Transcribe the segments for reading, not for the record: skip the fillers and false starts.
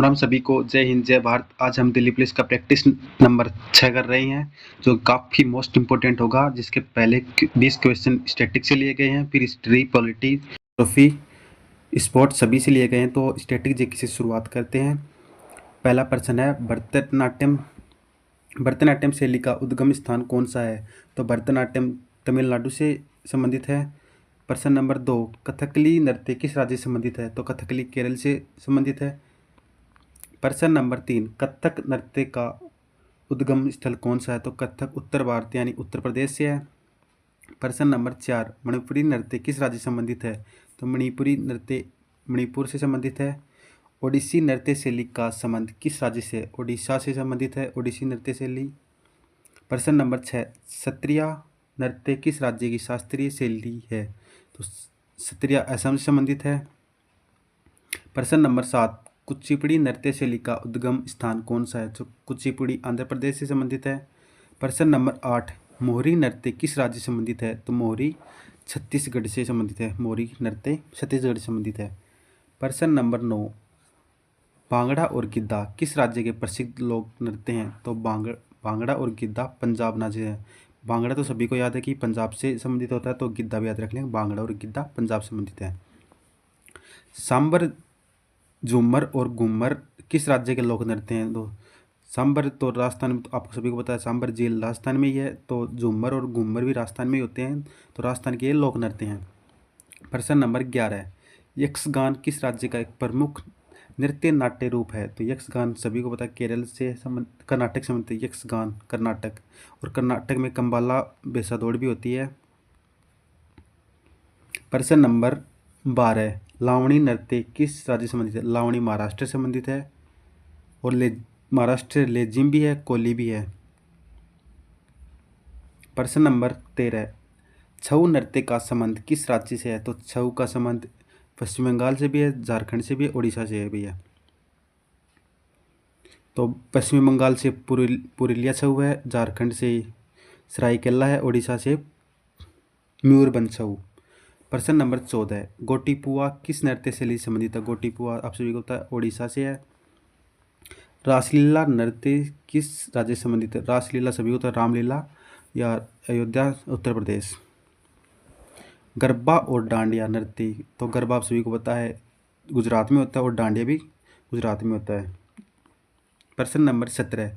राम राम सभी को। जय हिंद जय भारत। आज हम दिल्ली पुलिस का प्रैक्टिस नंबर 6 कर रहे हैं, जो काफ़ी मोस्ट इम्पोर्टेंट होगा, जिसके पहले 20 क्वेश्चन स्टैटिक से लिए गए हैं, फिर हिस्ट्री, पॉलिटी, ज्योग्राफी, स्पोर्ट्स सभी से लिए गए हैं। तो स्टैटिक जीके से शुरुआत करते हैं। पहला प्रश्न है, भरतनाट्यम शैली का उद्गम स्थान कौन सा है? तो भरतनाट्यम तमिलनाडु से संबंधित है। प्रश्न नंबर 2, कथकली नृत्य किस राज्य से संबंधित है? तो कथकली केरल से संबंधित है। प्रश्न नंबर 3, कथक नृत्य का उद्गम स्थल कौन सा है? तो कथक उत्तर भारत यानी उत्तर प्रदेश से है। प्रश्न नंबर 4, मणिपुरी नृत्य किस राज्य से संबंधित है? तो मणिपुरी नृत्य मणिपुर से संबंधित है। ओडिसी नृत्य शैली का संबंध किस राज्य से? ओडिशा से संबंधित है ओडिसी नृत्य शैली। प्रश्न नंबर 6, सत्रिया नृत्य किस राज्य की शास्त्रीय शैली है? तो सत्रिया असम से संबंधित है। प्रश्न नंबर 7, कुचिपुड़ी नृत्य शैली का उद्गम स्थान कौन सा है? तो कुचिपुड़ी आंध्र प्रदेश से संबंधित है। प्रश्न नंबर 8, मोहरी नृत्य किस राज्य से संबंधित है? तो मोहरी छत्तीसगढ़ से संबंधित है। मोहरी नृत्य छत्तीसगढ़ से संबंधित है। प्रश्न नंबर 9, भांगड़ा और गिद्धा किस राज्य के प्रसिद्ध लोक नृत्य हैं? तो भांगड़ा और गिद्धा पंजाब राज्य है। भांगड़ा तो सभी को याद है कि पंजाब से संबंधित होता है, तो गिद्धा भी याद रख लेंगे। भांगड़ा और गिद्धा पंजाब से संबंधित है। सांबर, झूमर और घूमर किस राज्य के लोक नृत्य हैं? तो सांबर तो राजस्थान में, तो आपको सभी को पता है सांबर झील राजस्थान में ही है। तो झूमर और घूमर भी राजस्थान में ही होते हैं, तो राजस्थान के ये लोक नृत्य हैं। प्रश्न नंबर 11, यक्षगान किस राज्य का एक प्रमुख नृत्य नाट्य रूप है? तो यक्षगान सभी को पता है केरल से कर्नाटक संबंधित है। यक्षगान कर्नाटक, और कर्नाटक में कंबाला बेसादौड़ भी होती है। प्रश्न नंबर 12, लावणी नृत्य किस राज्य से संबंधित है? लावणी महाराष्ट्र से संबंधित है, और महाराष्ट्र लेजिम भी है, कोली भी है। प्रश्न नंबर 13, छऊ नृत्य का संबंध किस राज्य से है? तो छऊ का संबंध पश्चिम बंगाल से भी है, झारखंड से भी है, उड़ीसा से है भैया। तो पश्चिम बंगाल से पुरुलिया छऊ है, झारखंड से सरायकेला है, उड़ीसा से मयूरभंज छऊ। प्रश्न नंबर 14, गोटीपुआ किस नृत्य शैली से संबंधित है? गोटीपुआ आप सभी को पता है उड़ीसा से है। रासलीला नृत्य किस राज्य से संबंधित है? रासलीला सभी को पता है रामलीला या अयोध्या उत्तर प्रदेश। गरबा और डांडिया नृत्य, तो गरबा आप सभी को पता है गुजरात में होता है, और डांडिया भी गुजरात में होता है। प्रश्न नंबर 17,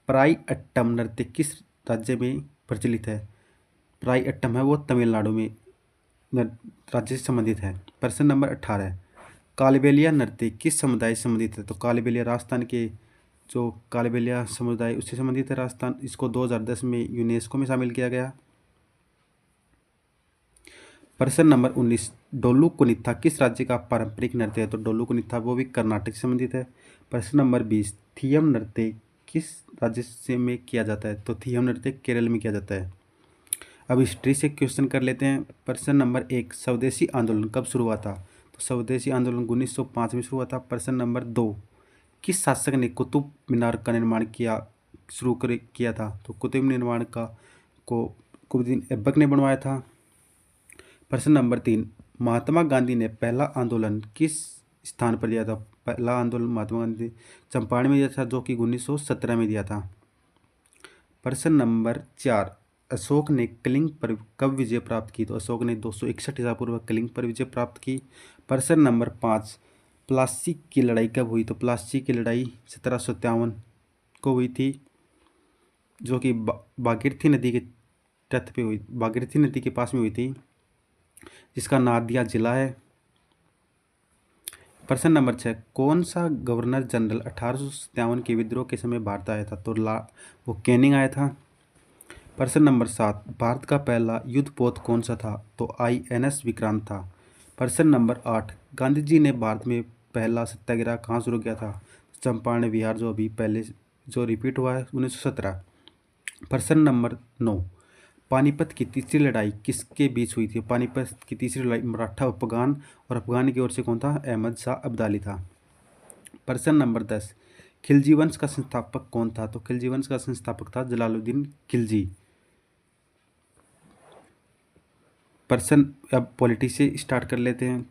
प्राई अट्टम नृत्य किस राज्य में प्रचलित है? प्राई अट्टम है वो तमिलनाडु में राज्य से संबंधित है। प्रश्न नंबर 18, कालबेलिया नृत्य किस समुदाय से संबंधित है? तो कालबेलिया राजस्थान के जो कालबेलिया समुदाय उससे संबंधित है राजस्थान। इसको 2010 में यूनेस्को में शामिल किया गया। प्रश्न नंबर 19, डोलू कुनित्था किस राज्य का पारंपरिक नृत्य है? तो डोलू कुनित्था वो भी कर्नाटक से संबंधित है। प्रश्न नंबर 20, थियम नृत्य किस राज्य से में किया जाता है? तो थियम नृत्य केरल में किया जाता है। अब हिस्ट्री से क्वेश्चन कर लेते हैं। प्रश्न नंबर 1, स्वदेशी आंदोलन कब शुरू हुआ था? तो स्वदेशी आंदोलन 1905 में शुरू हुआ था। प्रश्न नंबर 2, किस शासक ने कुतुब मीनार का निर्माण किया था? तो कुतुब निर्माण का को कुतुबुद्दीन ऐबक ने बनवाया था। प्रश्न नंबर 3, महात्मा गांधी ने पहला आंदोलन किस स्थान पर दिया था? पहला आंदोलन महात्मा गांधी चंपारण में दिया था, जो कि 1917 में दिया था। प्रश्न नंबर 4, अशोक ने कलिंग पर कब विजय प्राप्त की? तो अशोक ने 261 ईसा पूर्व कलिंग पर विजय प्राप्त की। प्रश्न नंबर 5, प्लासी की लड़ाई कब हुई? तो प्लासी की लड़ाई 1757 को हुई थी, जो कि भागीरथी नदी के तट पे हुई, भागीरथी नदी के पास में हुई थी, जिसका नादिया जिला है। प्रश्न नंबर 6, कौन सा गवर्नर जनरल 1857 के विद्रोह के समय भारत आया था? तो वो कैनिंग आया था। प्रश्न नंबर 7, भारत का पहला युद्धपोत कौन सा था? तो INS विक्रांत था। प्रश्न नंबर 8, गांधी जी ने भारत में पहला सत्याग्रह कहाँ शुरू किया था? चंपारण बिहार, जो अभी पहले जो रिपीट हुआ है 1917। प्रश्न नंबर 9, पानीपत की तीसरी लड़ाई किसके बीच हुई थी? पानीपत की तीसरी लड़ाई मराठा अफगान, और अफगान की ओर से कौन था? अहमद शाह अब्दाली था। प्रश्न नंबर 10, खिलजी वंश का संस्थापक कौन था? तो खिलजी वंश का संस्थापक था जलालुद्दीन खिलजी। प्रश्न अब पॉलिटी से स्टार्ट कर लेते हैं।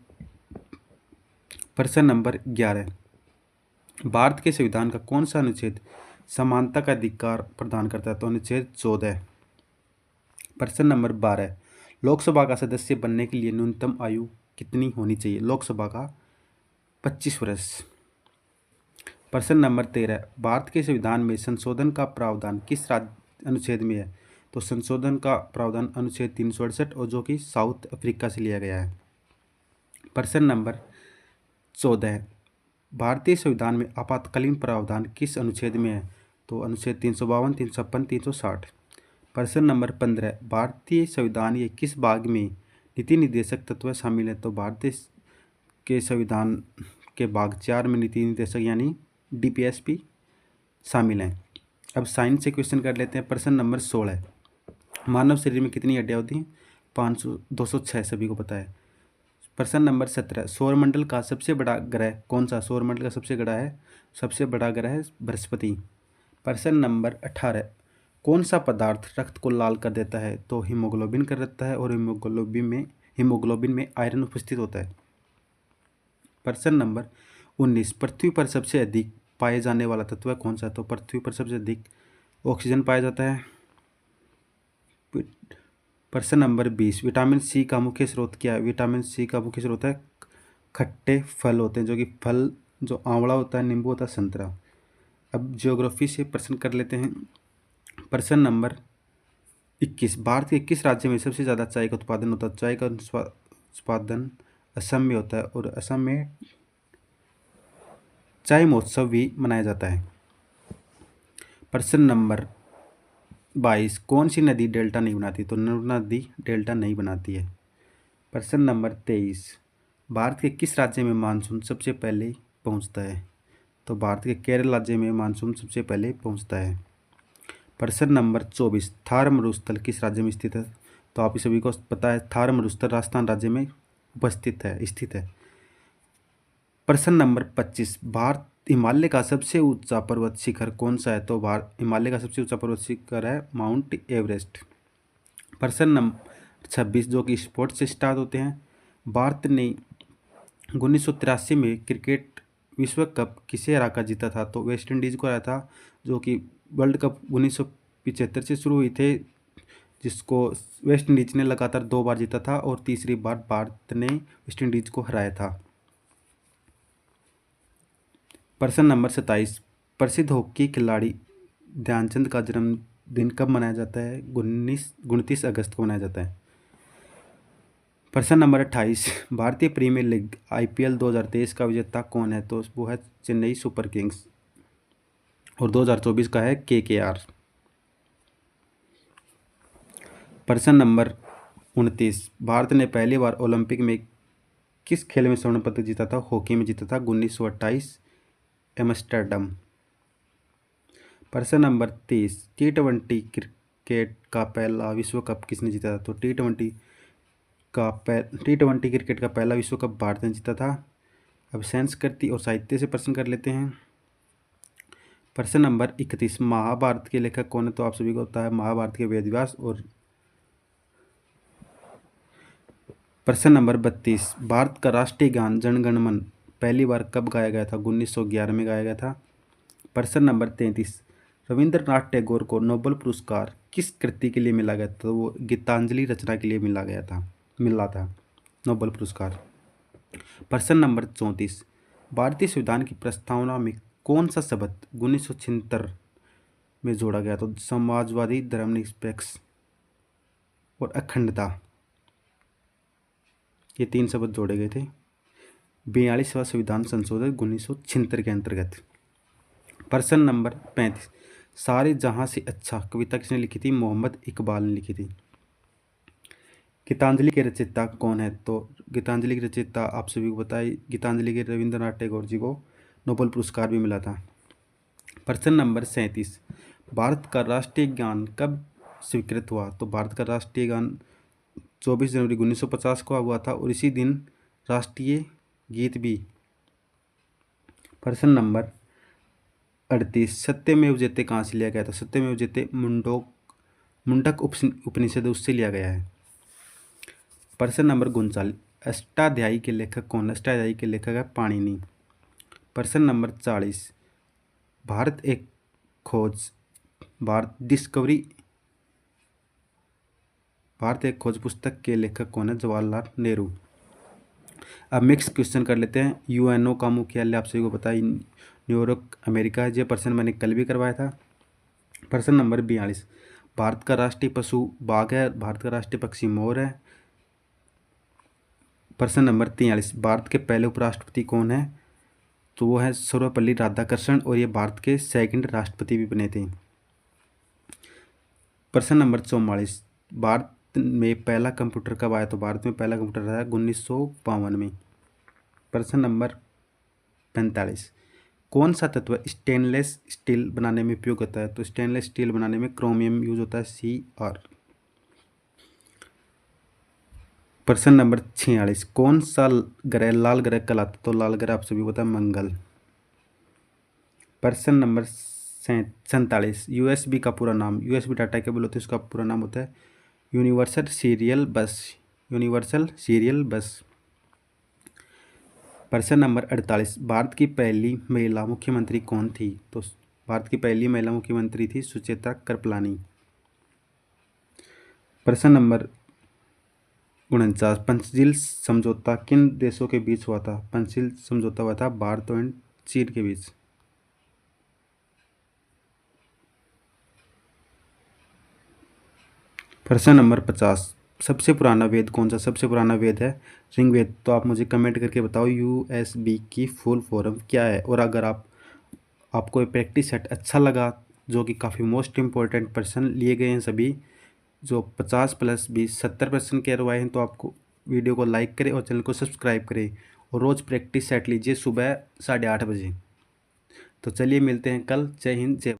प्रश्न नंबर 11, भारत के संविधान का कौन सा अनुच्छेद समानता का अधिकार प्रदान करता है? तो अनुच्छेद 14। प्रश्न नंबर 12, लोकसभा का सदस्य बनने के लिए न्यूनतम आयु कितनी होनी चाहिए? लोकसभा का 25 वर्ष। प्रश्न नंबर 13, भारत के संविधान में संशोधन का प्रावधान किस अनुच्छेद में है? तो संशोधन का प्रावधान अनुच्छेद 368 और जो कि साउथ अफ्रीका से लिया गया है। प्रश्न नंबर 14, भारतीय संविधान में आपातकालीन प्रावधान किस अनुच्छेद में है? तो अनुच्छेद 352, 356, 360। प्रश्न नंबर 15, भारतीय संविधान के किस भाग में नीति निर्देशक तत्व शामिल है? तो भारतीय के संविधान के भाग 4 में नीति निर्देशक यानी DPSP शामिल हैं। अब साइंस से क्वेश्चन कर लेते हैं। प्रश्न नंबर 16, मानव शरीर में कितनी हड्डियां होती हैं? 206 सभी को पता है। प्रश्न नंबर 17, सौरमंडल का सबसे बड़ा ग्रह कौन सा? सौरमंडल का सबसे बड़ा ग्रह है बृहस्पति। प्रश्न नंबर 18, कौन सा पदार्थ रक्त को लाल कर देता है? तो हीमोग्लोबिन कर देता है और हीमोग्लोबिन में आयरन उपस्थित होता है। प्रश्न नंबर 19, पृथ्वी पर सबसे अधिक पाए जाने वाला तत्व कौन सा? तो पृथ्वी पर सबसे अधिक ऑक्सीजन पाया जाता है। प्रश्न नंबर 20, विटामिन सी का मुख्य स्रोत क्या है? विटामिन सी का मुख्य स्रोत है खट्टे फल होते हैं, जो कि फल जो आंवला होता है, नींबू होता है, संतरा। अब ज्योग्राफी से प्रश्न कर लेते हैं। प्रश्न नंबर 21, भारत के किस राज्य में सबसे ज़्यादा चाय का उत्पादन होता है? चाय का उत्पादन असम में होता है और असम में चाय महोत्सव भी मनाया जाता है। प्रश्न नंबर 22, कौन सी नदी डेल्टा नहीं बनाती? तो नर्मदा नदी डेल्टा नहीं बनाती है। प्रश्न नंबर 23, भारत के किस राज्य में मानसून सबसे पहले पहुंचता है? तो भारत के केरल राज्य में मानसून सबसे पहले पहुंचता है। प्रश्न नंबर 24, थार मरुस्थल किस राज्य में स्थित है? तो आप सभी को पता है, थार मरुस्थल राजस्थान राज्य में स्थित है। प्रश्न नंबर 25, भारत हिमालय का सबसे ऊंचा पर्वत शिखर कौन सा है? तो हिमालय का सबसे ऊंचा पर्वत शिखर है माउंट एवरेस्ट। प्रश्न नंबर 26, जो कि स्पोर्ट्स से स्टार्ट होते हैं। भारत ने 1983 में क्रिकेट विश्व कप किसे हराकर जीता था? तो वेस्ट इंडीज़ को हराया था, जो कि वर्ल्ड कप 1975 से शुरू हुई थे, जिसको वेस्ट इंडीज ने लगातार 2 बार जीता था और तीसरी बार भारत ने वेस्ट इंडीज को हराया था। प्रश्न नंबर 27, प्रसिद्ध हॉकी खिलाड़ी ध्यानचंद का जन्मदिन कब मनाया जाता है? 29 अगस्त को मनाया जाता है। प्रश्न नंबर 28, भारतीय प्रीमियर लीग IPL 2023 का विजेता कौन है? तो वो है चेन्नई सुपर किंग्स और 2024 का है KKR। प्रश्न नंबर 29, भारत ने पहली बार ओलंपिक में किस खेल में स्वर्ण पदक जीता था? हॉकी में जीता था 1928 एम्स्टर्डम। प्रश्न नंबर 30, T20 क्रिकेट का पहला विश्व कप किसने जीता था? तो T20 क्रिकेट का पहला विश्व कप भारत ने जीता था। अब संस्कृति और साहित्य से प्रश्न कर लेते हैं। प्रश्न नंबर 31, महाभारत के लेखक कौन है? तो आप सभी को पता है, महाभारत के वेद व्यास। और प्रश्न नंबर 32, भारत का राष्ट्रीय गान जन गण मन पहली बार कब गाया गया था? 1911 में गाया गया था। प्रश्न नंबर 33, रविंद्रनाथ टैगोर को नोबेल पुरस्कार किस कृति के लिए मिला गया था? तो वो गीतांजलि रचना के लिए मिला था नोबेल पुरस्कार। प्रश्न नंबर 34, भारतीय संविधान की प्रस्तावना में कौन सा शब्द 1976 में जोड़ा गया? तो समाजवादी, धर्मनिरपेक्ष और अखंडता, ये 3 शब्द जोड़े गए थे 42वां संविधान संशोधन 1976 के अंतर्गत। प्रश्न नंबर 35, सारे जहां से अच्छा कविता किसने लिखी थी? मोहम्मद इकबाल ने लिखी थी। गीतांजलि के रचयिता कौन है? तो गीतांजलि के रचयिता आप सभी को बताइए, गीतांजलि के रविंद्रनाथ टैगोर जी को नोबेल पुरस्कार भी मिला था। प्रश्न नंबर 37, भारत का राष्ट्रीय गान कब स्वीकृत हुआ? तो भारत का राष्ट्रीय गान 24 जनवरी 1950 को हुआ था और इसी दिन राष्ट्रीय गीत भी। प्रश्न नंबर 38, सत्यमेव जयते कहाँ से लिया गया था? सत्यमेव जयते मुंडक उपनिषद उससे लिया गया है। प्रश्न नंबर 39, अष्टाध्यायी के लेखक कौन है? अष्टाध्यायी के लेखक है पाणिनि। प्रश्न नंबर 40, भारत एक खोज पुस्तक के लेखक कौन है? जवाहरलाल नेहरू। अब मिक्स क्वेश्चन कर लेते हैं। यूएनओ का मुख्यालय आप सभी को पता है न्यूयॉर्क, अमेरिका है। ये प्रश्न मैंने कल भी करवाया था। प्रश्न नंबर 42, भारत का राष्ट्रीय पशु बाघ है, भारत का राष्ट्रीय पक्षी मोर है। प्रश्न नंबर 43, भारत के पहले उपराष्ट्रपति कौन है? तो वो है सर्वपल्ली राधाकृष्णन, और ये भारत के सेकंड राष्ट्रपति भी बने थे। प्रश्न नंबर 44, भारत में पहला कंप्यूटर कब आया? तो भारत में पहला कंप्यूटर आया 1952 में। प्रश्न नंबर 45, कौन सा तत्व स्टेनलेस स्टील बनाने में उपयोग होता है? तो स्टेनलेस स्टील बनाने में क्रोमियम यूज होता है, Cr। प्रश्न नंबर 46, कौन सा ग्रह लाल ग्रह कहलाता है? तो लाल ग्रह आप सभी को पता है मंगल। प्रश्न नंबर 47, यूएसबी का पूरा नाम, यूएसबी डाटा केबल होता है, उसका पूरा नाम होता है यूनिवर्सल सीरियल बस, यूनिवर्सल सीरियल बस। प्रश्न नंबर 48, भारत की पहली महिला मुख्यमंत्री कौन थी? तो भारत की पहली महिला मुख्यमंत्री थी सुचेता कृपलानी। प्रश्न नंबर 49, पंचशील समझौता किन देशों के बीच हुआ था? पंचशील समझौता हुआ था भारत और चीन के बीच। प्रश्न नंबर 50, सबसे पुराना वेद कौन सा? सबसे पुराना वेद है ऋग्वेद। तो आप मुझे कमेंट करके बताओ यूएसबी की फुल फॉर्म क्या है। और अगर आपको ये प्रैक्टिस सेट अच्छा लगा, जो कि काफ़ी मोस्ट इम्पोर्टेंट प्रश्न लिए गए हैं सभी, जो 50 + 20 70 प्रश्न करवाए हैं, तो आपको वीडियो को लाइक करें और चैनल को सब्सक्राइब करें और रोज़ प्रैक्टिस सेट लीजिए सुबह 8:30 बजे। तो चलिए मिलते हैं कल। जय हिंद, जय